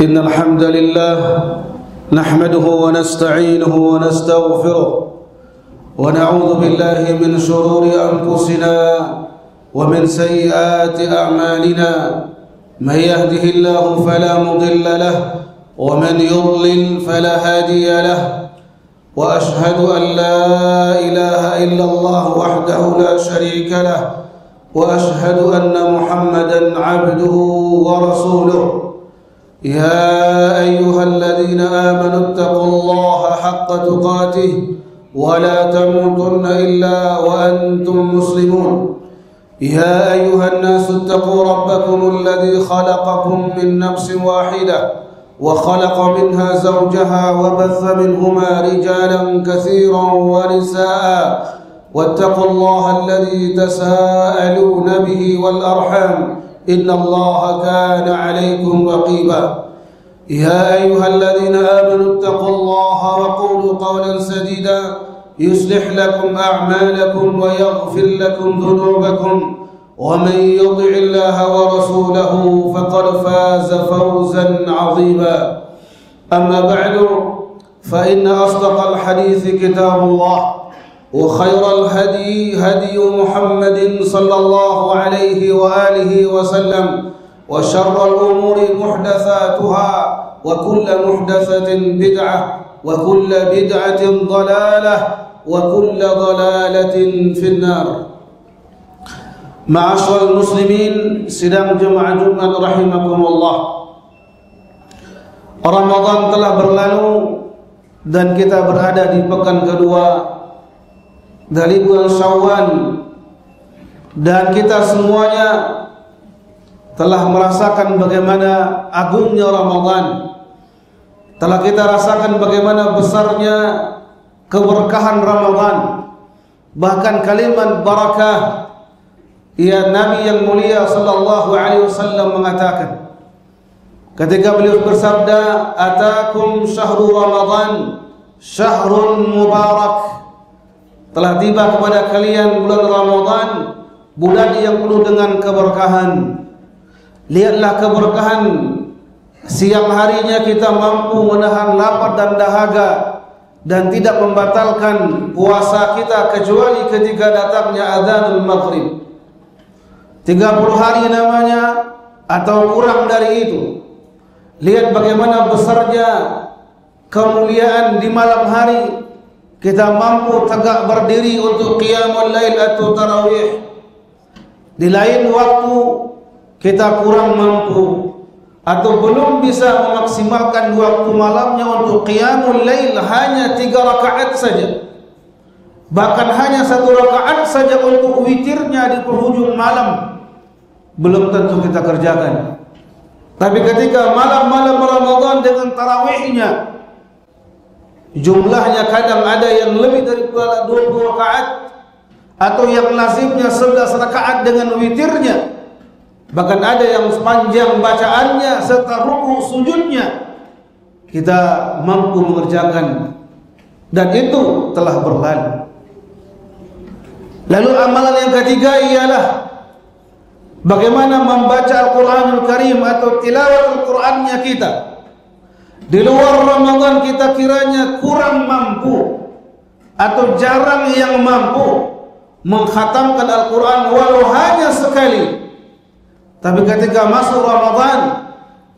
إن الحمد لله نحمده ونستعينه ونستغفره ونعوذ بالله من شرور أنفسنا ومن سيئات أعمالنا من يهده الله فلا مضل له ومن يضلل فلا هادي له وأشهد أن لا إله إلا الله وحده لا شريك له وأشهد أن محمدا عبده ورسوله يا أيها الذين آمنوا اتقوا الله حق تقاته ولا تموتن إلا وأنتم مسلمون يا أيها الناس اتقوا ربكم الذي خلقكم من نفس واحدة وخلق منها زوجها وبث منهما رجالا كثيرا ونساء واتقوا الله الذي تساءلون به والأرحام إن الله كان عليكم رقيبا يا أيها الذين آمنوا اتقوا الله وقولوا قولا سديدا يصلح لكم أعمالكم ويغفر لكم ذنوبكم ومن يطع الله ورسوله فقد فاز فوزا عظيما أما بعد فإن أصدق الحديث كتاب الله وخير الهدي هدي محمد صلى الله عليه وآله وسلم وشر الأمور محدثاتها وكل محدثة بدعة وكل بدعة ضلالة وكل ضلالة في النار. Ma'asyiral muslimin sidang jemaah Jumat rahimakumullah. Ramadan telah berlalu dan kita berada di pekan kedua dari bulan Syawal, dan kita semuanya telah merasakan bagaimana agungnya Ramadan. Telah kita rasakan bagaimana besarnya keberkahan Ramadan. Bahkan kalimat barakah, ya Nabi yang mulia sallallahu alaihi wasallam mengatakan ketika beliau bersabda, "Atakum syahrul Ramadan syahrun mubarak." Telah tiba kepada kalian bulan Ramadan, bulan yang penuh dengan keberkahan. Lihatlah keberkahan, siang harinya kita mampu menahan lapar dan dahaga dan tidak membatalkan puasa kita kecuali ketika datangnya adzanul maghrib. 30 hari namanya atau kurang dari itu. Lihat bagaimana besarnya kemuliaan di malam hari. Kita mampu tegak berdiri untuk qiyamul lail atau tarawih. Di lain waktu kita kurang mampu atau belum bisa memaksimalkan waktu malamnya untuk qiyamul lail, hanya 3 rakaat saja. Bahkan hanya 1 rakaat saja untuk witirnya di penghujung malam belum tentu kita kerjakan. Tapi ketika malam-malam Ramadan dengan tarawihnya, jumlahnya kadang ada yang lebih daripada 20 rakaat atau yang lazimnya 11 rakaat dengan witirnya. Bahkan ada yang sepanjang bacaannya serta ruku sujudnya kita mampu mengerjakan, dan itu telah berlalu. Lalu amalan yang ketiga ialah bagaimana membaca Al-Quranul Karim atau tilawat Al-Qurannya kita. Di luar Ramadan kita kiranya kurang mampu atau jarang yang mampu mengkhatamkan Al-Quran walau hanya sekali. Tapi ketika masuk Ramadan,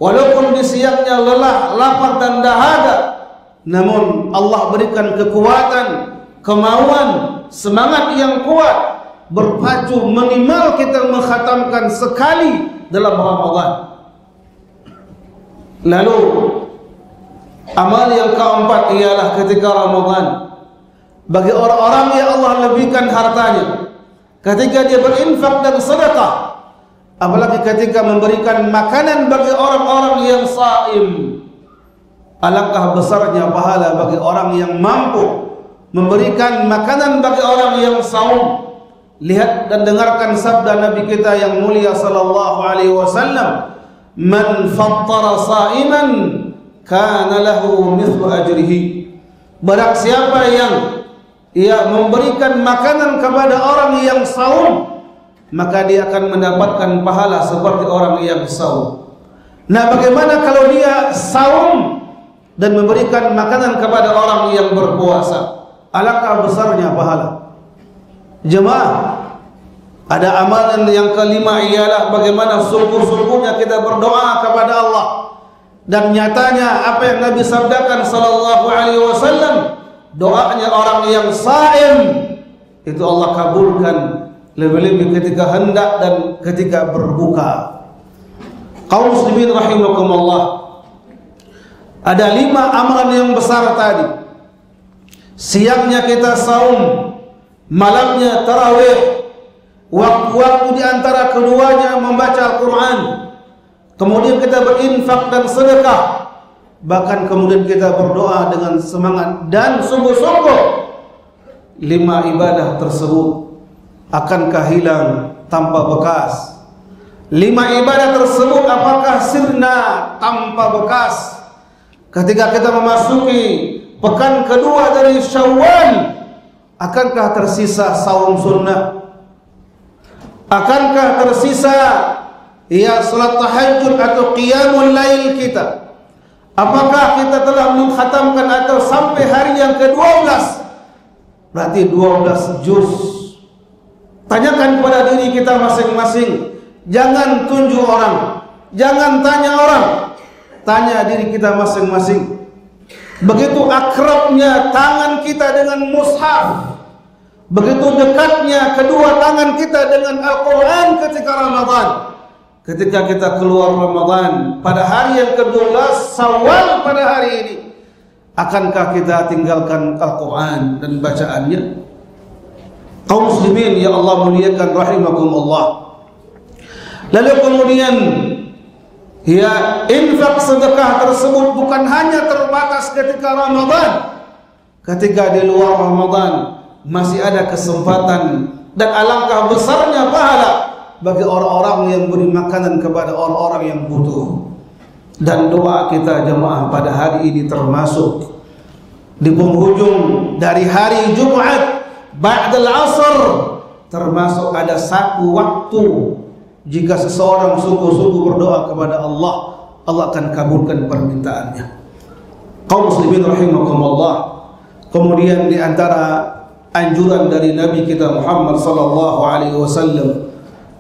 walaupun di siangnya lelah, lapar dan dahaga, namun Allah berikan kekuatan, kemauan, semangat yang kuat, berpacu minimal kita mengkhatamkan sekali dalam Ramadan. Lalu amal yang keempat ialah ketika Ramadan, bagi orang-orang yang Allah lebihkan hartanya, ketika dia berinfak dan sedekah, apalagi ketika memberikan makanan bagi orang-orang yang saim, alangkah besarnya pahala bagi orang yang mampu memberikan makanan bagi orang yang saum. Lihat dan dengarkan sabda Nabi kita yang mulia sallallahu alaihi wasallam, "Man fattara sa'iman kana lahu mithlu ajrihi." Barang siapa yang memberikan makanan kepada orang yang saum, maka dia akan mendapatkan pahala seperti orang yang saum. Nah, bagaimana kalau dia saum dan memberikan makanan kepada orang yang berpuasa? Alangkah besarnya pahala. Jemaah, ada amalan yang kelima ialah bagaimana sungguh-sungguhnya kita berdoa kepada Allah. Dan nyatanya apa yang Nabi sabdakan sallallahu alaihi wasallam, doanya orang yang saim itu Allah kabulkan, lebih-lebih ketika hendak dan ketika berbuka. Kaum muslimin rahimakumullah, ada 5 amalan yang besar tadi. Siangnya kita saum, malamnya tarawih, waktu-waktu di antara keduanya membaca Al-Quran, kemudian kita berinfak dan sedekah, bahkan kemudian kita berdoa dengan semangat dan sungguh-sungguh. 5 ibadah tersebut akankah hilang tanpa bekas? 5 ibadah tersebut apakah sirna tanpa bekas ketika kita memasuki pekan kedua dari Syawal? Akankah tersisa saum sunnah? Akankah tersisa salat tahajud atau qiyamul lail kita? Apakah kita telah mengkhatamkan atau sampai hari yang ke-12? Berarti 12 juz. Tanyakan kepada diri kita masing-masing. Jangan tunjuk orang, jangan tanya orang, tanya diri kita masing-masing. Begitu akrabnya tangan kita dengan mushaf, begitu dekatnya kedua tangan kita dengan Al-Quran ketika Ramadan. Ketika kita keluar Ramadan pada hari yang ke-12 Syawal pada hari ini, akankah kita tinggalkan Al-Quran dan bacaannya? Kaum muslimin ya Allah muliakan rahimakumullah. Lalu kemudian infak sedekah tersebut bukan hanya terbatas ketika Ramadan. Ketika di luar Ramadan masih ada kesempatan dan alangkah besarnya pahala bagi orang-orang yang beri makanan kepada orang-orang yang butuh. Dan doa kita jemaah pada hari ini termasuk di penghujung dari hari Jumat ba'dal asr, termasuk ada 1 waktu. Jika seseorang sungguh-sungguh berdoa kepada Allah, Allah akan kabulkan permintaannya. Kaum muslimin rahimakumullah, kemudian di antara anjuran dari Nabi kita Muhammad sallallahu alaihi wasallam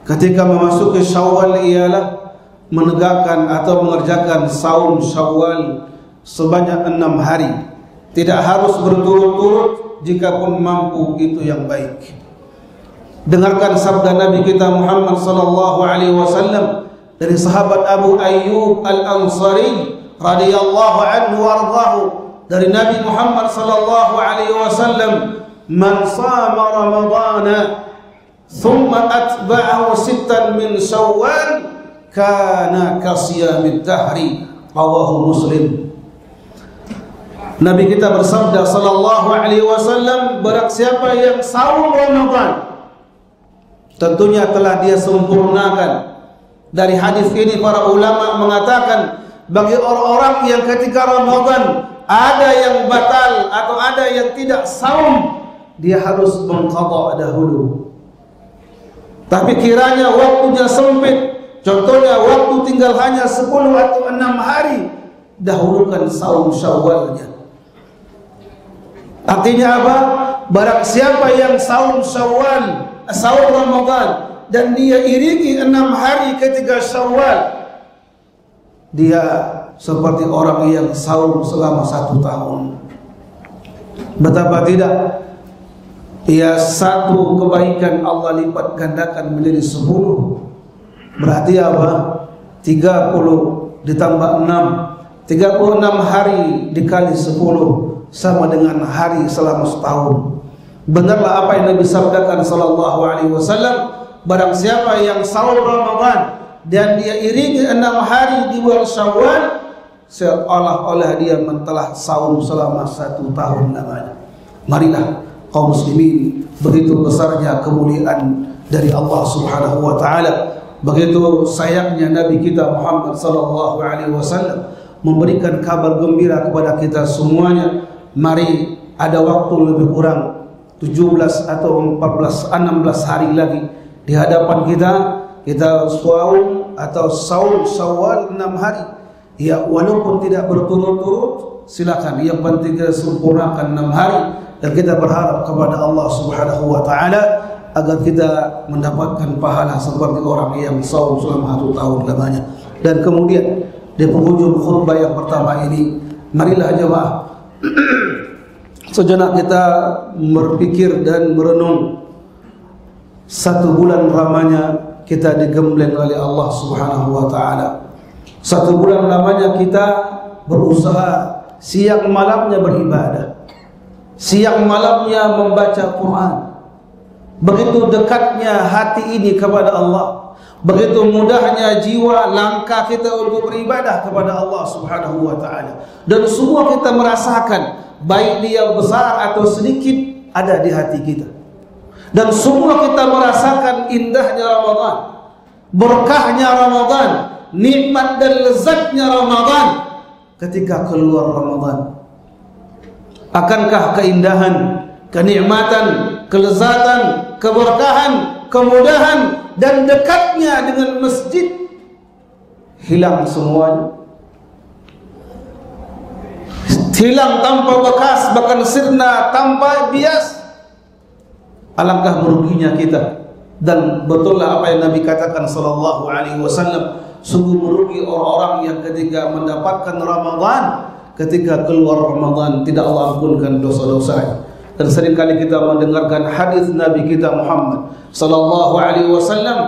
ketika memasuki Syawal ialah menegakkan atau mengerjakan saum Syawal sebanyak 6 hari. Tidak harus berturut-turut, jikapun mampu itu yang baik. Dengarkan sabda Nabi kita Muhammad sallallahu alaihi wasallam dari sahabat Abu Ayyub Al-Ansari radhiyallahu anhu warḍahu, dari Nabi Muhammad sallallahu alaihi wasallam, man shama ramadhana thumma atba'ahu 6 min Syawal kana kasiyamid dahri, rawahu Muslim. Nabi kita bersabda sallallahu alaihi wasallam, barang siapa yang saum Ramadan tentunya telah dia sempurnakan. Dari hadis ini para ulama mengatakan bagi orang-orang yang ketika Ramadan ada yang batal atau ada yang tidak saum, dia harus mengqadha dahulu. Tapi kiranya waktunya sempit, contohnya waktu tinggal hanya 10 atau 6 hari, dahulukan saum Syawalnya. Artinya apa? Barang siapa yang saum Syawal, saum Ramadan, dan dia iringi 6 hari ketika Syawal, dia seperti orang yang saum selama 1 tahun. Betapa tidak? Satu kebaikan Allah lipat gandakan menjadi 10. Berarti apa? 30 ditambah 6, 36 hari dikali 10 sama dengan hari selama setahun. Benarlah apa yang Nabi sabdakan sallallahu alaihi wasallam, barang siapa yang saum Ramadan dan dia iringi 6 hari di bulan Syawal, seolah-olah dia telah saum selama 1 tahun namanya. Marilah kaum muslimin, begitu besarnya kemuliaan dari Allah Subhanahu wa taala, begitu sayangnya Nabi kita Muhammad sallallahu alaihi wasallam memberikan kabar gembira kepada kita semuanya. Mari, ada waktu lebih kurang 17 atau 16 hari lagi di hadapan kita. kita saum atau saum Syawal 6 hari. Ya, walaupun tidak berturut-turut, silakan. Yang penting kita sempurnakan 6 hari dan kita berharap kepada Allah Subhanahu wa taala agar kita mendapatkan pahala seperti orang yang saum selama 1 tahun lamanya. Dan kemudian di penghujung khutbah yang pertama ini, marilah jemaah sejenak kita berpikir dan merenung 1 bulan lamanya kita digembleng oleh Allah Subhanahu wa taala. 1 bulan lamanya kita berusaha siang malamnya beribadah, siang malamnya membaca Quran. Begitu dekatnya hati ini kepada Allah, begitu mudahnya jiwa langkah kita untuk beribadah kepada Allah Subhanahu wa taala. Dan semua kita merasakan, baik dia besar atau sedikit, ada di hati kita. Dan semua kita merasakan indahnya Ramadan, berkahnya Ramadan, nikmat dan lezatnya Ramadan ketika keluar Ramadan. Akankah keindahan, kenikmatan, kelezatan, keberkahan, kemudahan dan dekatnya dengan masjid hilang semuanya? Hilang tanpa bekas, bahkan sirna tanpa bias. Alangkah meruginya kita. Dan betullah apa yang Nabi katakan sallallahu alaihi wasallam, sungguh merugi orang-orang yang ketika mendapatkan Ramadan, ketika keluar Ramadan tidak Allah ampunkan dosa-dosanya. Dan seringkali kita mendengarkan hadis Nabi kita Muhammad sallallahu alaihi wasallam,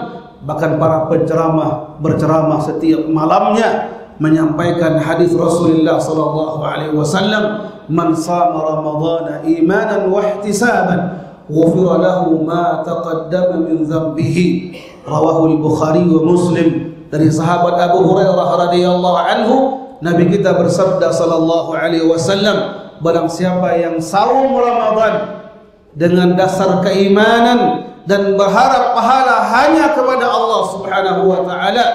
bahkan para penceramah berceramah setiap malamnya menyampaikan hadis Rasulullah sallallahu alaihi wasallam, man shama ramadhana imanan wa ihtisaban ghufira lahu ma taqaddama min dhanbihi, rawahu al-Bukhari wa Muslim. Dari sahabat Abu Hurairah radhiyallahu anhu, Nabi kita bersabda sallallahu alaihi wasallam, barang siapa yang saum Ramadan dengan dasar keimanan dan berharap pahala hanya kepada Allah Subhanahu wa taala,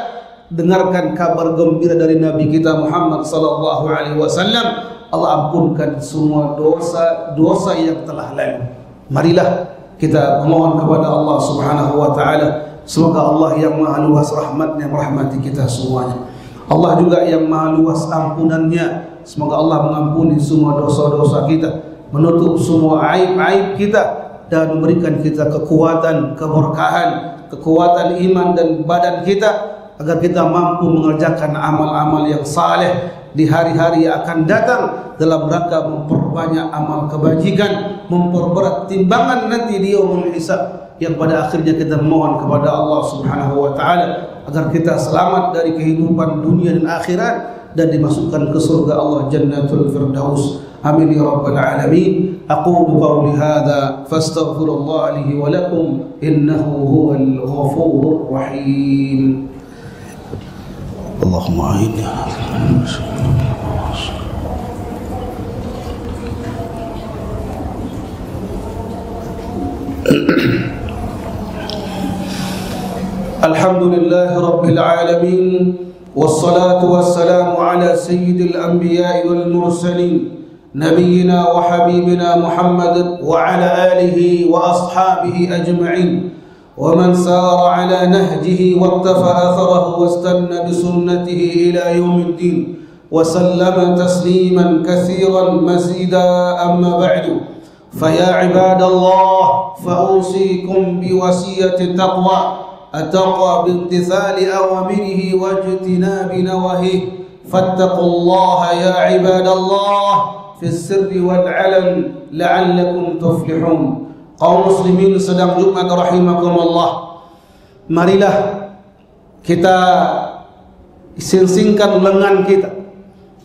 dengarkan kabar gembira dari Nabi kita Muhammad sallallahu alaihi wasallam, Allah ampunkan semua dosa-dosa yang telah lalu. Marilah kita memohon kepada Allah Subhanahu wa taala, semoga Allah yang Maha Luas rahmatnya merahmati kita semuanya. Allah juga yang Maha Luas ampunannya, semoga Allah mengampuni semua dosa-dosa kita, menutup semua aib-aib kita, dan memberikan kita kekuatan, keberkahan, kekuatan iman dan badan kita, agar kita mampu mengerjakan amal-amal yang saleh di hari-hari yang akan datang dalam rangka memperbanyak amal kebajikan, memperberat timbangan nanti di yaumul hisab, yang pada akhirnya kita mohon kepada Allah Subhanahu wa taala agar kita selamat dari kehidupan dunia dan akhirat dan dimasukkan ke surga Allah Jannatul Firdaus. Amin ya rabbal alamin. Aqulu qawli hadza fastaghfirullah li wa lakum innahu huwal ghafurur rahim. Allahumma a'inna. Alhamdulillah rabbil alamin, wassalatu wassalamu ala sayyidil anbiya'i wal mursalin, nabiyyina wa habibina Muhammad wa ala alihi wa ashabihi ajma'in, wa man sara ala nahjihi wattafa atharahu wastanna bisunnatihi ila yaumiddin, wa sallama tasliman katsiran mazida. Amma ba'du, faya ibadallah, fa'usikum biwasiyati taqwa, التقوى بامتثال أوامره واجتناب نواهيه، فاتقوا الله يا عباد الله في السر والعلن لعلكم تفلحون. Kaum muslimin sedang Jumat rahimakumullah, marilah kita singsingkan lengan kita,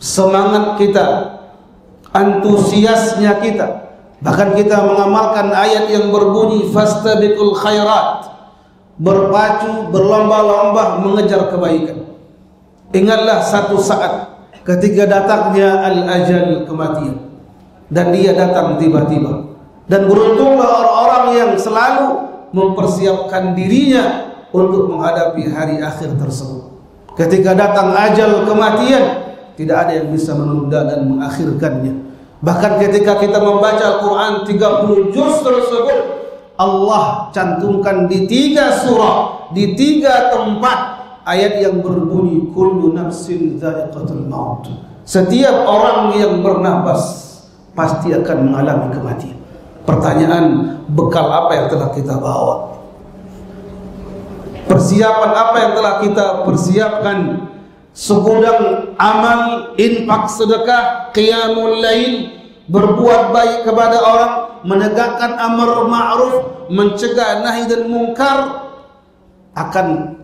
semangat kita, antusiasnya kita, bahkan kita mengamalkan ayat yang berbunyi fastabiqul khairat, berpacu, berlomba-lomba mengejar kebaikan. Ingatlah satu saat ketika datangnya al-ajal, kematian, dan dia datang tiba-tiba. Dan beruntunglah orang-orang yang selalu mempersiapkan dirinya untuk menghadapi hari akhir tersebut. Ketika datang ajal, kematian, tidak ada yang bisa menunda dan mengakhirkannya. Bahkan ketika kita membaca Al-Quran 30 juz tersebut, Allah cantumkan di 3 surah, di 3 tempat ayat yang berbunyi kullu nafsin dha'iqatul maut. Setiap orang yang bernafas pasti akan mengalami kematian. Pertanyaan, bekal apa yang telah kita bawa? Persiapan apa yang telah kita persiapkan? Segudang amal, infak, sedekah, qiyamul lail, berbuat baik kepada orang, menegakkan amar ma'ruf, mencegah nahi dan mungkar, akan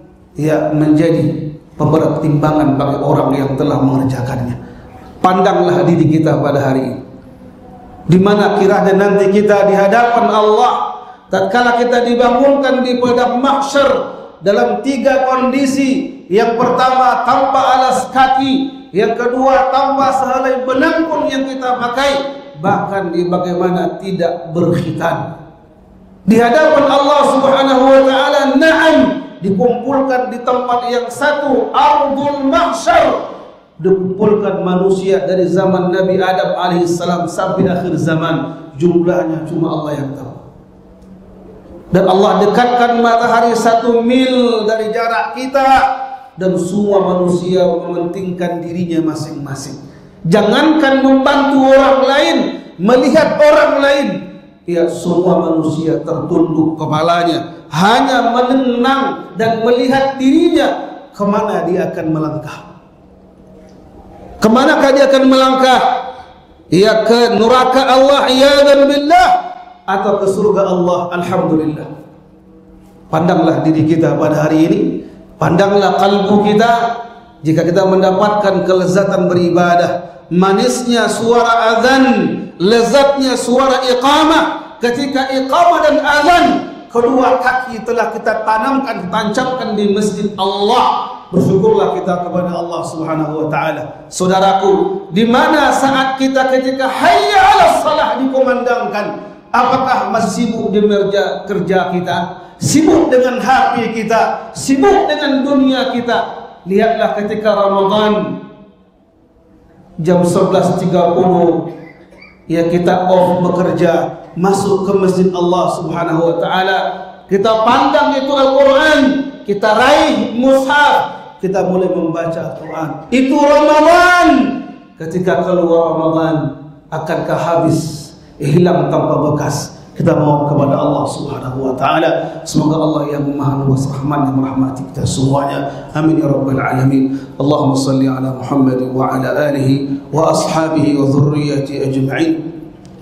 menjadi pemberat timbangan bagi orang yang telah mengerjakannya. Pandanglah diri kita pada hari ini. Di mana kiranya nanti kita di hadapan Allah, tatkala kita dibangunkan di padang mahsyar dalam 3 kondisi. Yang pertama, tanpa alas kaki. Yang kedua, tanpa sehelai benang pun yang kita pakai. Bahkan di bagaimana tidak berkhitan. Di hadapan Allah Subhanahu wa taala, na'am, dikumpulkan di tempat yang satu, ardul mahsyar. Dikumpulkan manusia dari zaman Nabi Adam alaihissalam sampai akhir zaman. Jumlahnya cuma Allah yang tahu. Dan Allah dekatkan matahari 1 mil dari jarak kita. Dan semua manusia mementingkan dirinya masing-masing. Jangankan membantu orang lain, melihat orang lain, semua manusia tertunduk kepalanya, hanya menenang dan melihat dirinya. Kemana dia akan melangkah? Kemanakah dia akan melangkah? Ke neraka Allah, iyadzan billah, atau ke surga Allah? Alhamdulillah. Pandanglah diri kita pada hari ini. Pandanglah kalbu kita. Jika kita mendapatkan kelezatan beribadah, manisnya suara azan, lezatnya suara iqamah. Ketika iqamah dan azan, kedua kaki telah kita tanamkan, tancapkan di masjid Allah. Bersyukurlah kita kepada Allah Subhanahu wa taala. Saudaraku, di mana saat kita ketika hayya 'alas shalah dikumandangkan, apakah masih sibuk di meja kerja kita? Sibuk dengan HP kita, sibuk dengan dunia kita. Lihatlah ketika Ramadan jam 11.30 kita off bekerja, masuk ke masjid Allah Subhanahu wa taala, kita pandang itu Al-Qur'an, kita raih mushaf, kita mulai membaca Al-Quran. Itu Ramadan. Ketika keluar Ramadan, akankah habis, hilang tanpa bekas? Kita mohon kepada Allah Subhanahu wa taala, semoga Allah yang Maha Luas rahman yang merahmati kita semuanya. Amin ya rabbal alamin. Allahumma salli ala Muhammad wa ala alihi wa ashabihi wa dhurriyyati ajma'in.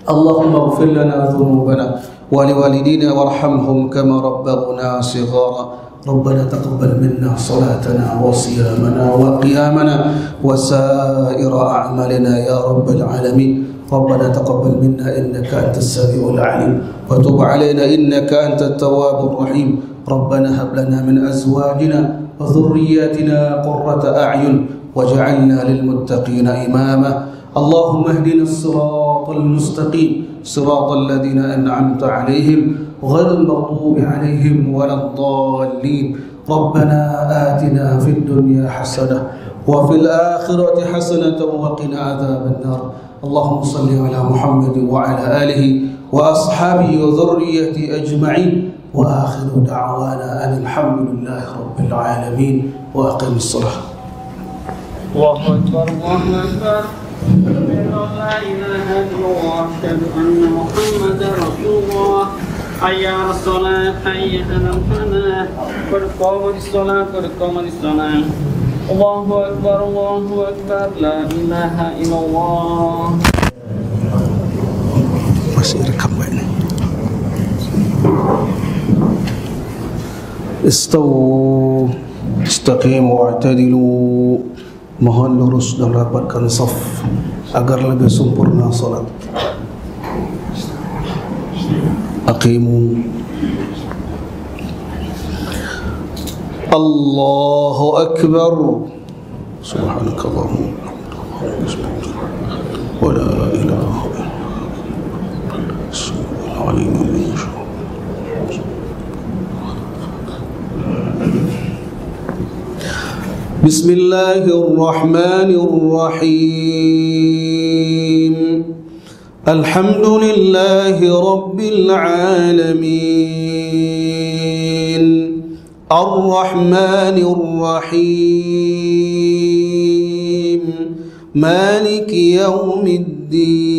Allahumma ighfir lana dhunubana wa liwalidina warhamhum kama rabbaghna shighara. ربنا تقبل منا صلاتنا وصيامنا وقيامنا وسائر أعمالنا يا رب العالمين. ربنا تقبل منا إنك أنت السميع العليم وتب علينا إنك أنت التواب الرحيم. ربنا هب لنا من أزواجنا وذرياتنا قرة أعين واجعلنا للمتقين إماما. اللهم اهدنا الصراط المستقيم صراط الذين أنعمت عليهم غير المغضوب عليهم ولا الضالين. ربنا آتنا في الدنيا حسنة وفي الآخرة حسنة وقنا عذاب النار. اللهم صل على محمد وعلى آله وأصحابه وذريته أجمعين. وآخر دعوانا أن الحمد لله رب العالمين. وأقم الصلاة. الله أكبر الله أكبر. لا إله إلا الله. أشهد أن محمدا رسول الله. حي على الصلاة حي على الفلاح. قد قامت الصلاة قد قامت الصلاة. الله أكبر الله أكبر. لا إله إلا الله. Masih rekam ini. Istawu istaqimu wa'tadilu. Mohon lurus dan rapatkan saf agar lebih sempurna salat. Aqimu. Allahu Akbar. Subhanakallahumma wa la ilaha illa anta. Bismillahirrahmanirrahim. الحمد لله رب العالمين الرحمن الرحيم مالك يوم الدين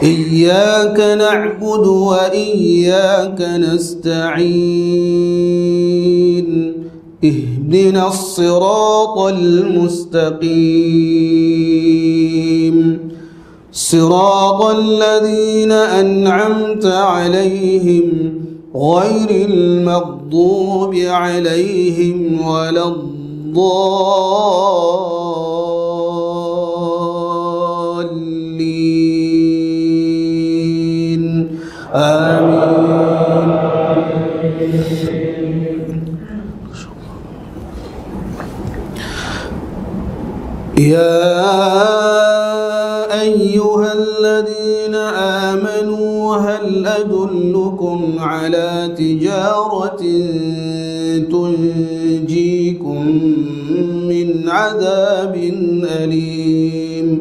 إياك نعبد وإياك نستعين اهدنا الصراط المستقيم صراط الذين أنعمت عليهم غير المغضوب عليهم ولا الضالين آمين. يا أيها الذين آمنوا هل أدلكم على تجارة تنجيكم من عذاب أليم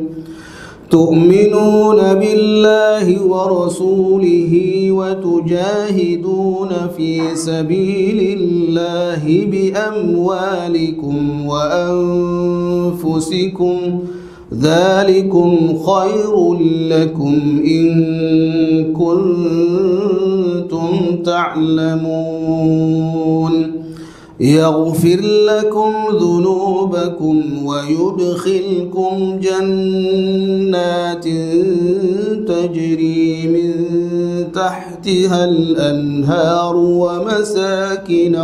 تؤمنون بالله ورسوله وتجاهدون في سبيل الله بأموالكم وأنفسكم ذلكم خير لكم إن كنتم تعلمون يغفر لكم ذنوبكم ويدخلكم جنات تجري من تحتها الأنهار ومساكن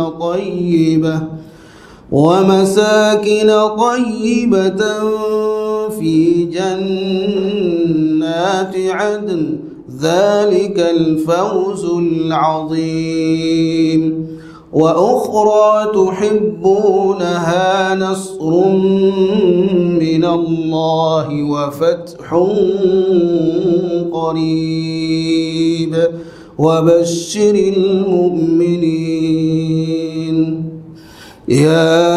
طيبة في جنات عدن ذلك الفوز العظيم وأخرى تحبونها نصر من الله وفتح قريب وبشر المؤمنين. يا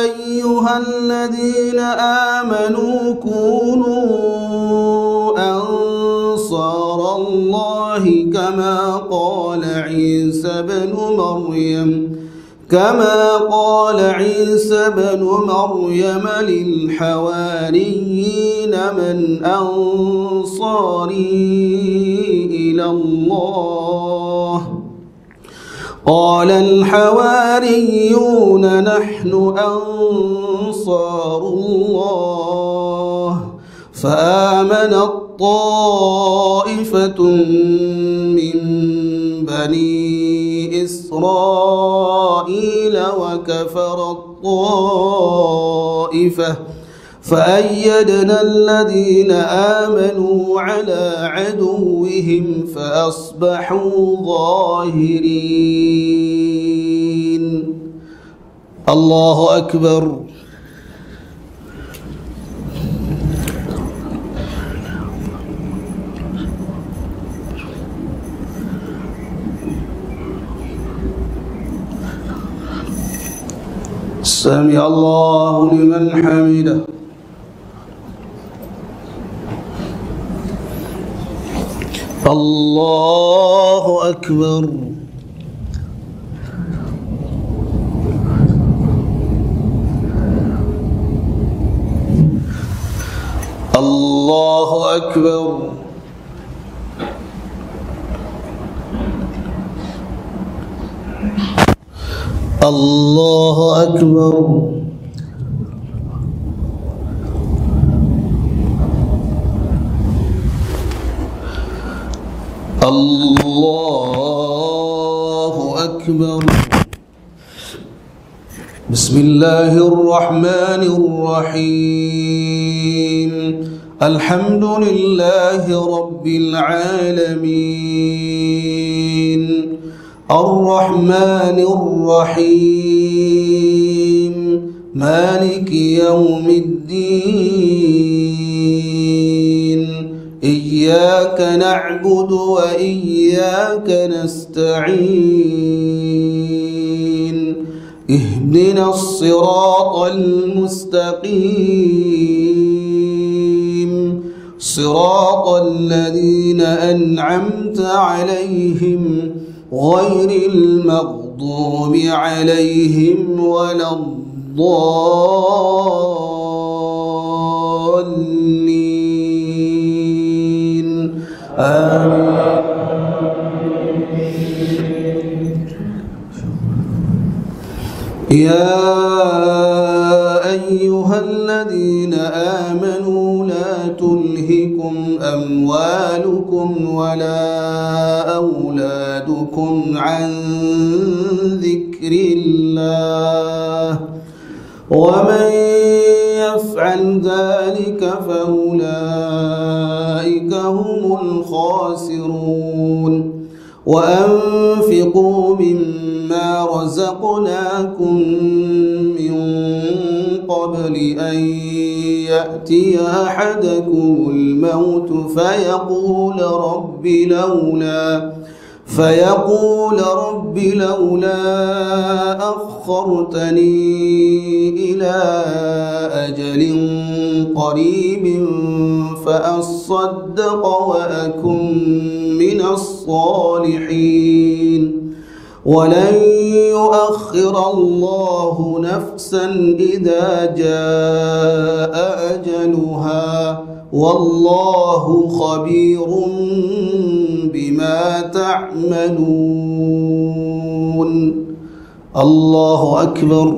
أيها الذين آمنوا كونوا أنصار الله كما قال عيسى بن مريم للحواريين من أنصاري إلى الله قال الحواريون نحن أنصار الله فآمنت طائفة من بني إسرائيل وكفرت طائفة فأيدنا الذين آمنوا على عدوهم فأصبحوا ظاهرين. الله أكبر. سمع الله لمن حمده. الله أكبر. الله أكبر. الله أكبر. الله أكبر. بسم الله الرحمن الرحيم الحمد لله رب العالمين الرحمن الرحيم مالك يوم الدين إياك نعبد وإياك نستعين اهدنا الصراط المستقيم صراط الذين أنعمت عليهم غير المغضوب عليهم ولا الضالين آمين. يا أيها الذين آمنوا لا تلهكم أموالكم ولا أولادكم عن ذكر الله ومن يفعل ذلك فأولئك هم الخاسرون. وأنفقوا مما رزقناكم من قبل أن يأتي أحدكم الموت فيقول رب لولا أخرتني إلى أجل قريب فأصدق وأكن من الصالحين. ولن يؤخر الله نفسا إذا جاء أجلها والله خبير بما تعملون. الله أكبر.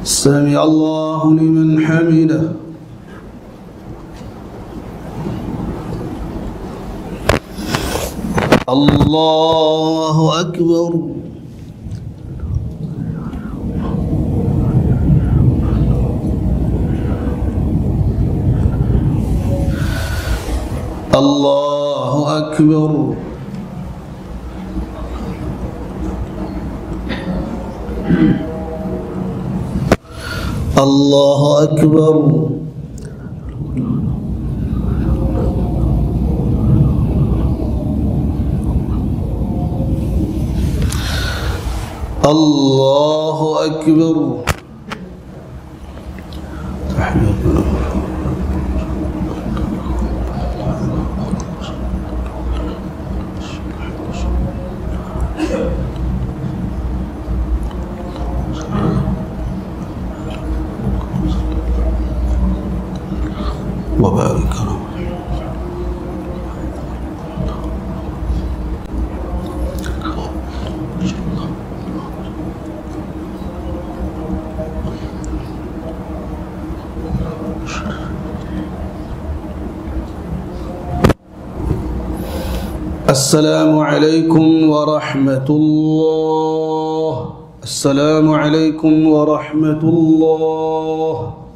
سمع الله لمن حمده. الله أكبر. الله أكبر. الله أكبر. الله أكبر. وبارك له. السلام عليكم ورحمة الله. السلام عليكم ورحمة الله.